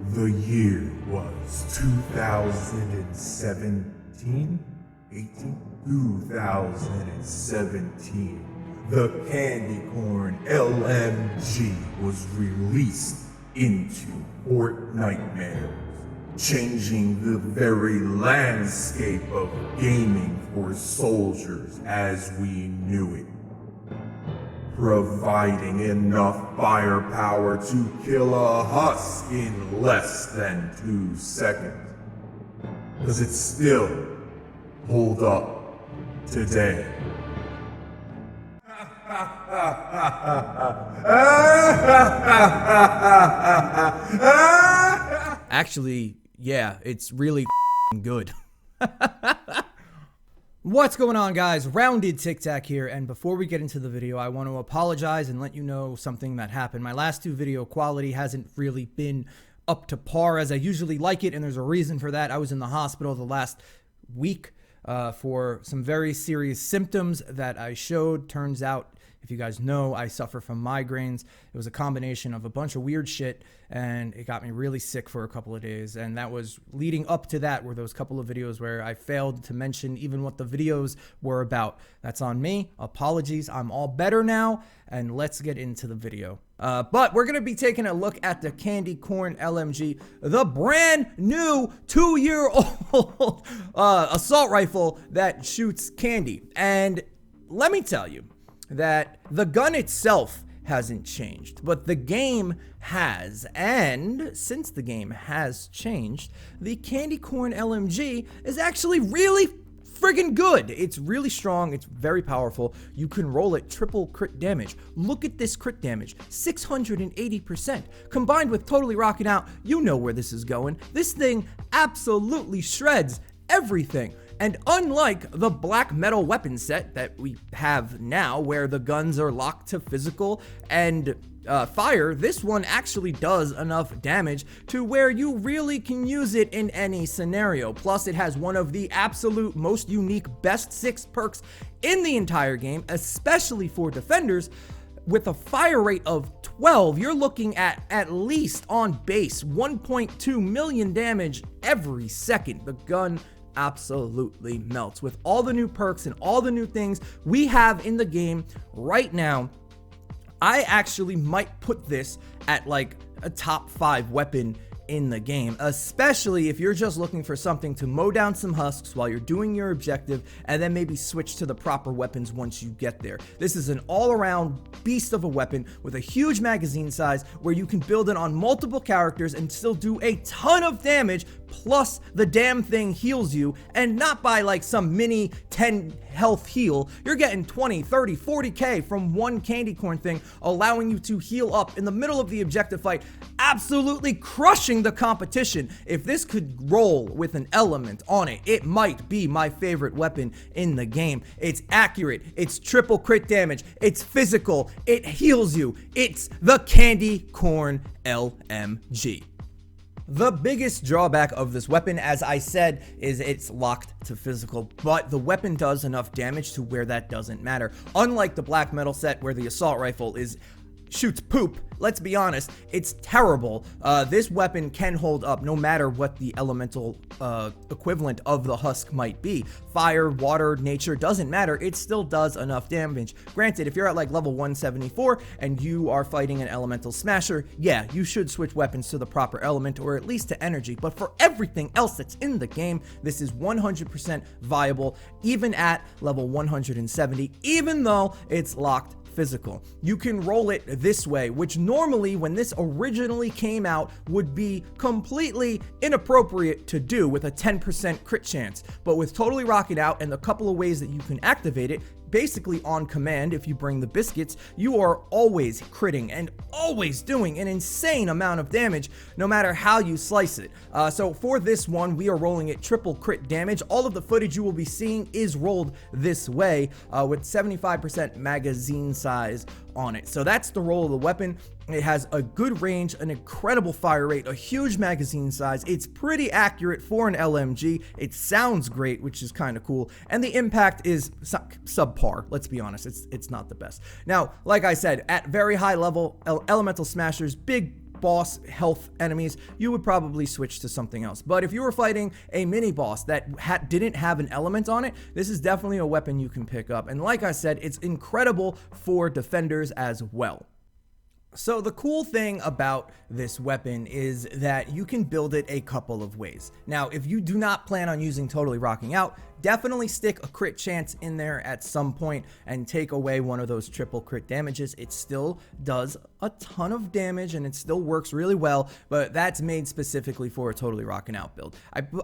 The year was 2017? 2017. The candy corn LMG was released into Fortnite, changing the very landscape of gaming for soldiers as we knew it. Providing enough firepower to kill a husk in less than 2 seconds. Does it still hold up today? Actually, yeah, it's really good. What's going on, guys? RoundedTiktak here, and before we get into the video, I want to apologize and let you know something that happened. My last 2 video quality hasn't really been up to par as I usually like it, and there's a reason for that. I was in the hospital the last week for some very serious symptoms that I showed. Turns out, if you guys know, I suffer from migraines. It was a combination of a bunch of weird shit, and it got me really sick for a couple of days. And that was leading up to that were those couple of videos where I failed to mention even what the videos were about. That's on me. Apologies. I'm all better now, and let's get into the video. But we're going to be taking a look at the Candy Corn LMG, the brand new 2-year-old assault rifle that shoots candy. And let me tell you that the gun itself hasn't changed, but the game has. And since the game has changed, the Candy Corn LMG is actually really friggin' good. It's really strong. It's very powerful. You can roll it triple crit damage. Look at this crit damage, 680%. Combined with totally rocking out, you know where this is going. This thing absolutely shreds everything. And unlike the black metal weapon set that we have now, where the guns are locked to physical and fire, this one actually does enough damage to where you really can use it in any scenario. Plus, it has one of the absolute most unique best 6 perks in the entire game, especially for defenders. With a fire rate of 12, you're looking at least on base 1.2 million damage every second. The gun absolutely melts. With all the new perks and all the new things we have in the game right now, I actually might put this at like a top 5 weapon in the game, especially if you're just looking for something to mow down some husks while you're doing your objective, and then maybe switch to the proper weapons once you get there. This is an all-around beast of a weapon with a huge magazine size where you can build it on multiple characters and still do a ton of damage, plus the damn thing heals you, and not by like some mini 10 health heal. You're getting 20, 30, 40k from one candy corn thing, allowing you to heal up in the middle of the objective fight, absolutely crushing the competition. If this could roll with an element on it, it might be my favorite weapon in the game. It's accurate, it's triple crit damage, it's physical, it heals you. It's the Candy Corn LMG. The biggest drawback of this weapon, as I said, is it's locked to physical, but the weapon does enough damage to where that doesn't matter. Unlike the black metal set where the assault rifle shoots poop, let's be honest, it's terrible. This weapon can hold up no matter what the elemental equivalent of the husk might be. Fire, water, nature, doesn't matter, it still does enough damage. Granted, if you're at like level 174 and you are fighting an elemental smasher, yeah, you should switch weapons to the proper element or at least to energy, but for everything else that's in the game, this is 100% viable, even at level 170, even though it's locked physical. You can roll it this way, which normally when this originally came out would be completely inappropriate to do with a 10% crit chance, but with totally rocking out and the couple of ways that you can activate it, basically on command, if you bring the biscuits, you are always critting and always doing an insane amount of damage no matter how you slice it. So for this one, we are rolling it triple crit damage. All of the footage you will be seeing is rolled this way with 75% magazine size on it. So that's the roll of the weapon. It has a good range, an incredible fire rate, a huge magazine size. It's pretty accurate for an LMG. It sounds great, which is kind of cool. And the impact is subpar. Let's be honest, it's not the best. Now, like I said, at very high level, elemental smashers, big boss health enemies, you would probably switch to something else. But if you were fighting a mini boss that didn't have an element on it, this is definitely a weapon you can pick up. And like I said, it's incredible for defenders as well. So the cool thing about this weapon is that you can build it a couple of ways. Now, if you do not plan on using Totally Rocking Out, definitely stick a crit chance in there at some point and take away one of those triple crit damages. It still does a ton of damage and it still works really well, but that's made specifically for a Totally Rocking Out build.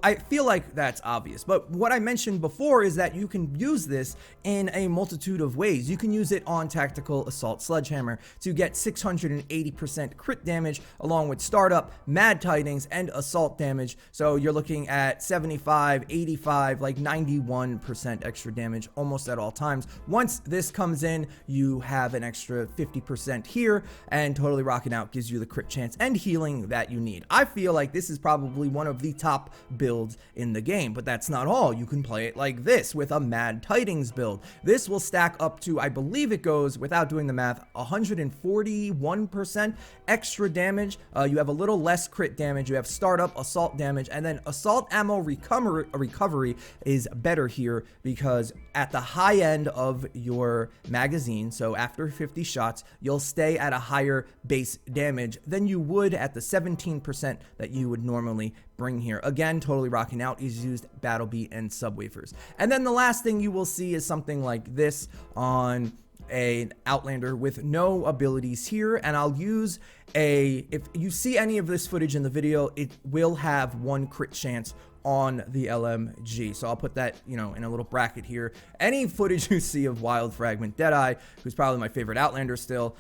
I feel like that's obvious, but what I mentioned before is that you can use this in a multitude of ways. You can use it on Tactical Assault Sledgehammer to get 680% crit damage along with startup, mad tidings, and assault damage. So you're looking at 75, 85, like 91% extra damage almost at all times. Once this comes in, you have an extra 50% here, and Totally Rocking Out gives you the crit chance and healing that you need. I feel like this is probably one of the top builds in the game, but that's not all. You can play it like this with a mad tidings build. This will stack up to, I believe it goes, without doing the math, 141% extra damage. You have a little less crit damage, you have startup, assault damage, and then assault ammo recovery is better here because at the high end of your magazine, so after 50 shots, you'll stay at a higher base damage than you would at the 17% that you would normally bring here. Again, Totally Rocking Out is used Battle Beat and Subwoofers. And then the last thing you will see is something like this on an Outlander with no abilities here, and I'll use if you see any of this footage in the video, it will have one crit chance on the LMG. So I'll put that, in a little bracket here. Any footage you see of Wild Fragment Deadeye, who's probably my favorite Outlander still,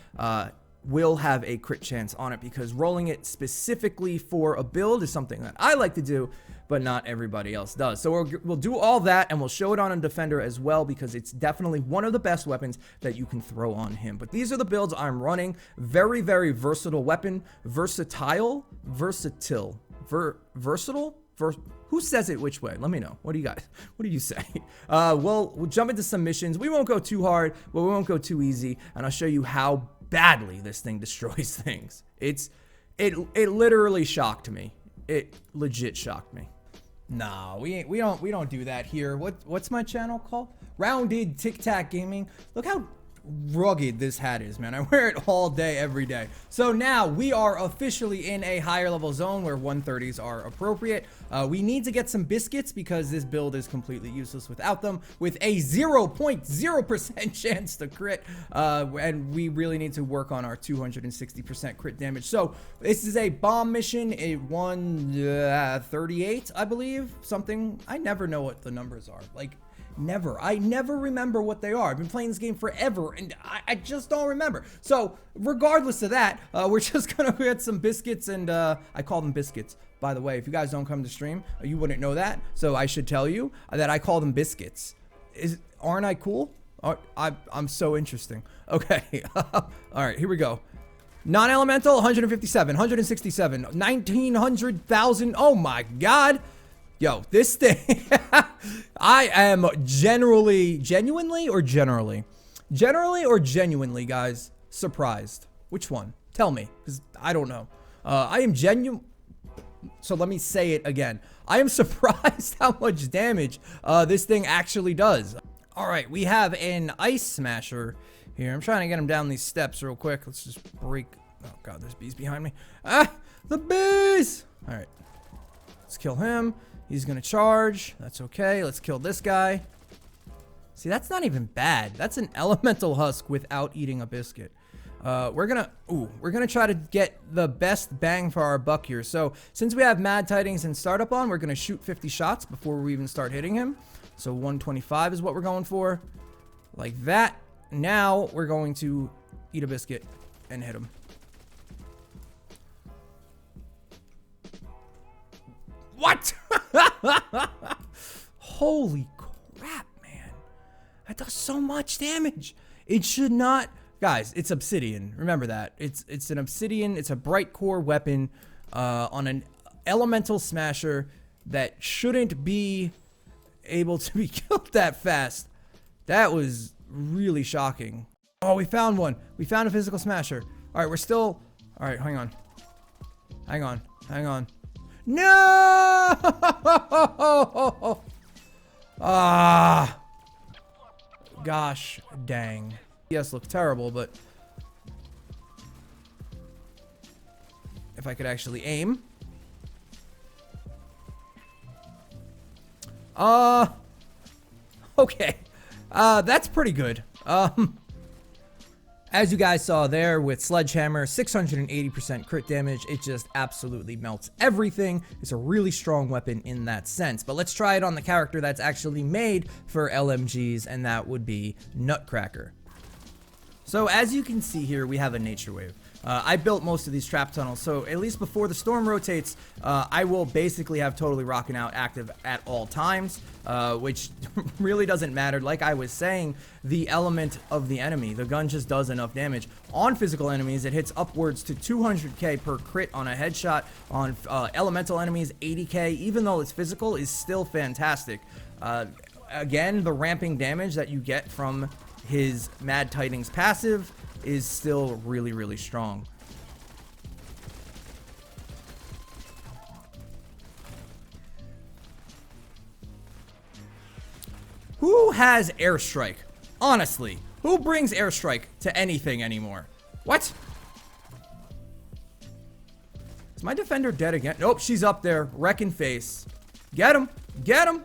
will have a crit chance on it because rolling it specifically for a build is something that I like to do, but not everybody else does. So we'll do all that and we'll show it on a defender as well because it's definitely one of the best weapons that you can throw on him. But these are the builds I'm running. Very, very versatile weapon. Versatile? Versatile? Versatile? Who says it which way? Let me know. What do you say? We'll jump into some missions. We won't go too hard, but we won't go too easy, and I'll show you how badly this thing destroys things. It literally shocked me. It legit shocked me. Nah, we don't do that here. What's my channel called? RoundedTiktak Gaming. Look how rugged this hat is, man. I wear it all day, every day. So now we are officially in a higher level zone where 130s are appropriate. We need to get some biscuits because this build is completely useless without them, with a 0.0% chance to crit, and we really need to work on our 260% crit damage. So this is a bomb mission. It won 38, I believe, something. I never know what the numbers are. I never remember what they are. I've been playing this game forever and I just don't remember. So regardless of that, we're just gonna get some biscuits, and I call them biscuits. By the way, if you guys don't come to stream, you wouldn't know that. So I should tell you that I call them biscuits. Aren't I cool? I'm so interesting. Okay. All right, here we go. Non-elemental, 157, 167, 1900,000. Oh my God. Yo, this thing, I am genuinely, guys, surprised. Which one? Tell me, because I don't know. I am so let me say it again. I am surprised how much damage this thing actually does. All right, we have an Ice Smasher here. I'm trying to get him down these steps real quick. Let's just break. Oh God, there's bees behind me. Ah, the bees! All right, let's kill him. He's gonna charge. That's okay. Let's kill this guy. See, that's not even bad. That's an elemental husk without eating a biscuit. We're gonna try to get the best bang for our buck here. So since we have mad tidings and startup on, we're gonna shoot 50 shots before we even start hitting him. So 125 is what we're going for, like that. Now we're going to eat a biscuit and hit him. What? Holy crap, man. That does so much damage. It should not. Guys, it's obsidian. Remember that. It's an obsidian. It's a bright core weapon on an elemental smasher that shouldn't be able to be killed that fast. That was really shocking. Oh, we found one. We found a physical smasher. All right, we're still. All right, hang on. Hang on. Hang on. No! Ah. Gosh dang. Yes, look terrible, but if I could actually aim. Okay. That's pretty good. As you guys saw there with Sledgehammer, 680% crit damage, it just absolutely melts everything. It's a really strong weapon in that sense. But let's try it on the character that's actually made for LMGs, and that would be Nutcracker. So as you can see here, we have a nature wave. I built most of these trap tunnels, so at least before the storm rotates, I will basically have Totally Rockin' Out active at all times, which really doesn't matter. Like I was saying, the element of the enemy, the gun just does enough damage. On physical enemies, it hits upwards to 200k per crit on a headshot. On elemental enemies, 80k, even though it's physical, is still fantastic. Again, the ramping damage that you get from his Mad Tidings passive is still really, really strong. Who has airstrike? Honestly, who brings airstrike to anything anymore? What? Is my defender dead again? Nope, she's up there, wrecking face. Get him, get him.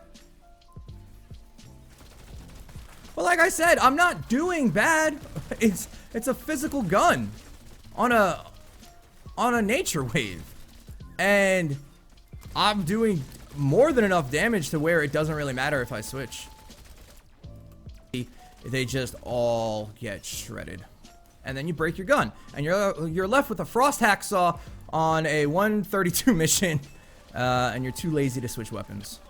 Well, like I said, I'm not doing bad. It's a physical gun on a nature wave, and I'm doing more than enough damage to where it doesn't really matter if I switch. They just all get shredded, and then you break your gun, and you're left with a frost hacksaw on a 132 mission, and you're too lazy to switch weapons.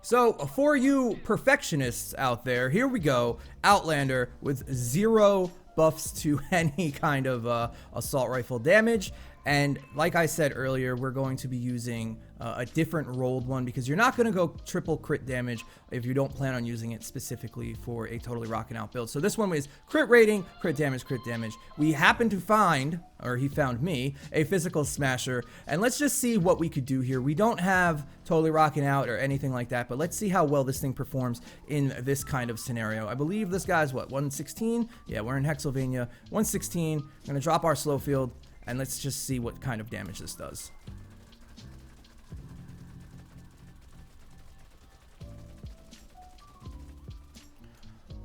So, for you perfectionists out there, here we go. Outlander with 0 buffs to any kind of assault rifle damage. And like I said earlier, we're going to be using a different rolled one, because you're not going to go triple crit damage if you don't plan on using it specifically for a Totally Rockin' Out build. So this one was crit rating, crit damage, crit damage. We happened to find, or he found me, a physical smasher, and let's just see what we could do here. We don't have Totally Rockin' Out or anything like that, but let's see how well this thing performs in this kind of scenario. I believe this guy's what, 116? Yeah, we're in Hexylvania. 116. I'm going to drop our slow field, and let's just see what kind of damage this does.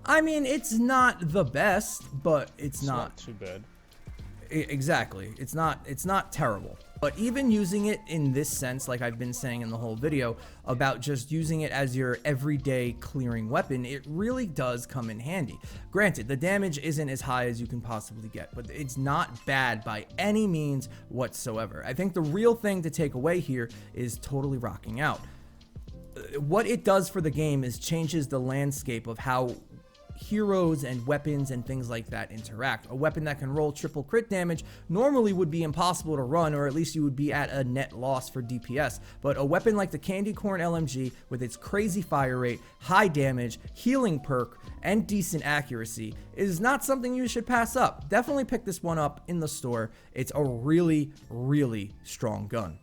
I mean, it's not the best, but it's not too bad. Exactly. It's not terrible. But even using it in this sense, like I've been saying in the whole video, about just using it as your everyday clearing weapon, it really does come in handy. Granted, the damage isn't as high as you can possibly get, but it's not bad by any means whatsoever. I think the real thing to take away here is Totally Rocking Out. What it does for the game is changes the landscape of how heroes and weapons and things like that interact. A weapon that can roll triple crit damage normally would be impossible to run, or at least you would be at a net loss for DPS. But a weapon like the Corn LMG, with its crazy fire rate, high damage, healing perk, and decent accuracy, is not something you should pass up. Definitely pick this one up in the store. It's a really, really strong gun.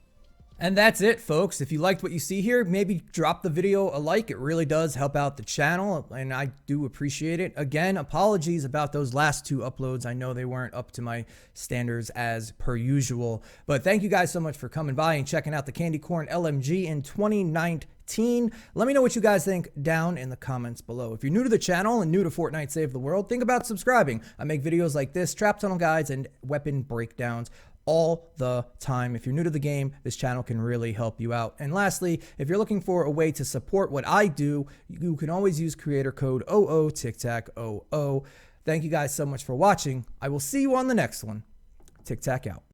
And that's it, folks. If you liked what you see here, maybe drop the video a like. It really does help out the channel, and I do appreciate it. Again, apologies about those last 2 uploads. I know they weren't up to my standards as per usual, but thank you guys so much for coming by and checking out the Corn LMG in 2019. Let me know what you guys think down in the comments below. If you're new to the channel and new to Fortnite Save the World, think about subscribing. I make videos like this, trap tunnel guides, and weapon breakdowns all the time. If you're new to the game, this channel can really help you out. And lastly, if you're looking for a way to support what I do, you can always use creator code OOTikTak00. Thank you guys so much for watching. I will see you on the next one. TikTak out.